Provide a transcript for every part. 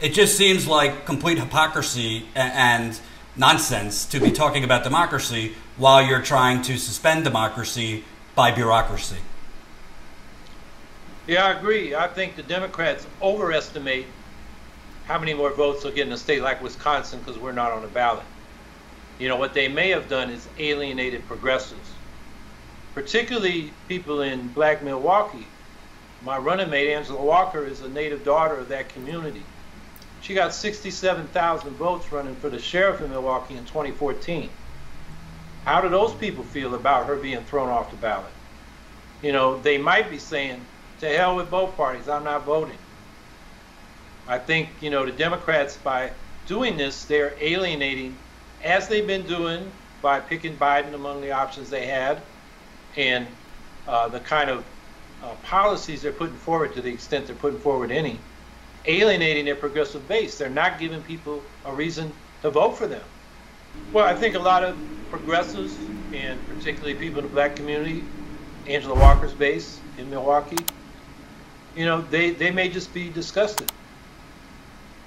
It just seems like complete hypocrisy and nonsense to be talking about democracy while you're trying to suspend democracy by bureaucracy. Yeah, I agree. I think the Democrats overestimate how many more votes they'll get in a state like Wisconsin because we're not on the ballot. You know, what they may have done is alienated progressives, particularly people in Black Milwaukee. My running mate, Angela Walker, is a native daughter of that community. She got 67,000 votes running for the sheriff in Milwaukee in 2014. How do those people feel about her being thrown off the ballot? You know, they might be saying, to hell with both parties, I'm not voting. I think, you know, the Democrats, by doing this, they're alienating, as they've been doing by picking Biden among the options they had, and the kind of policies they're putting forward, to the extent they're putting forward any, alienating their progressive base. They're not giving people a reason to vote for them. Well, I think a lot of progressives, and particularly people in the Black community, Angela Walker's base in Milwaukee, you know, they may just be disgusted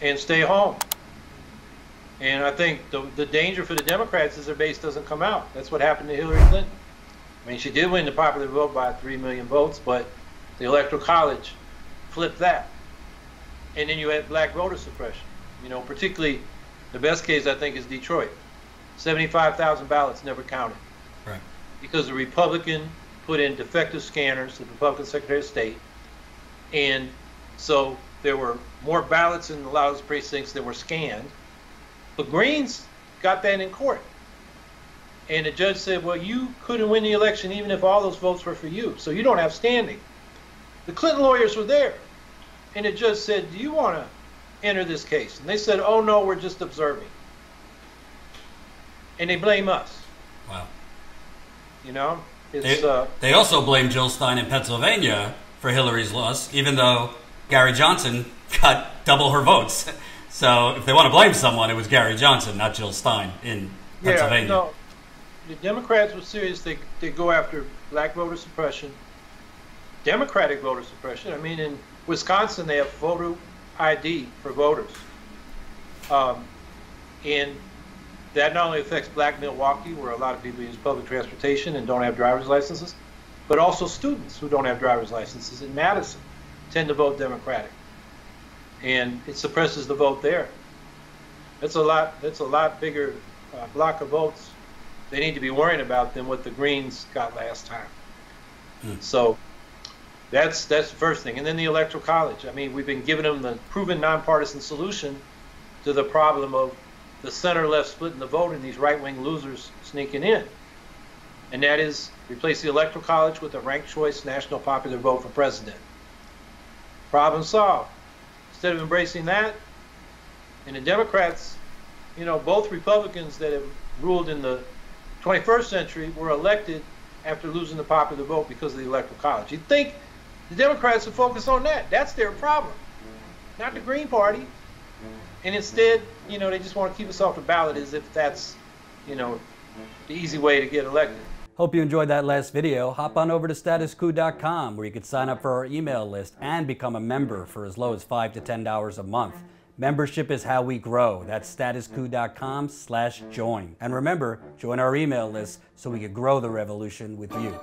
and stay home. And I think the danger for the Democrats is their base doesn't come out. That's what happened to Hillary Clinton. I mean, she did win the popular vote by 3 million votes, but the Electoral College flipped that. And then you had black voter suppression. You know, particularly the best case, I think, is Detroit. 75,000 ballots never counted. Right. Because the Republican put in defective scanners, the Republican Secretary of State, and so there were more ballots in a lot of those precincts that were scanned. But Greens got that in court. And the judge said, well, you couldn't win the election even if all those votes were for you, so you don't have standing. The Clinton lawyers were there. And the judge said, do you want to enter this case? And they said, oh, no, we're just observing. And they blame us. Wow. You know? They also blame Jill Stein in Pennsylvania for Hillary's loss, even though Gary Johnson got double her votes. So if they want to blame someone, it was Gary Johnson, not Jill Stein in Pennsylvania. Yeah, no, the Democrats were serious. They go after black voter suppression, Democratic voter suppression. I mean, in Wisconsin, they have voter ID for voters. And that not only affects Black Milwaukee, where a lot of people use public transportation and don't have driver's licenses, but also students who don't have driver's licenses in Madison tend to vote Democratic. And it suppresses the vote there. That's a lot bigger block of votes they need to be worrying about than what the Greens got last time. So that's the first thing. And then the Electoral College. I mean, we've been giving them the proven nonpartisan solution to the problem of the center-left splitting the vote and these right-wing losers sneaking in. And that is replace the Electoral College with a ranked choice national popular vote for president. Problem solved. Instead of embracing that, and the Democrats, you know, both Republicans that have ruled in the 21st century were elected after losing the popular vote because of the Electoral College. You'd think the Democrats would focus on that. That's their problem, not the Green Party. And instead, you know, they just want to keep us off the ballot as if that's, you know, the easy way to get elected. Hope you enjoyed that last video. Hop on over to statuscoup.com where you can sign up for our email list and become a member for as low as $5 to $10 a month. Membership is how we grow. That's statuscoup.com/join. And remember, join our email list so we can grow the revolution with you.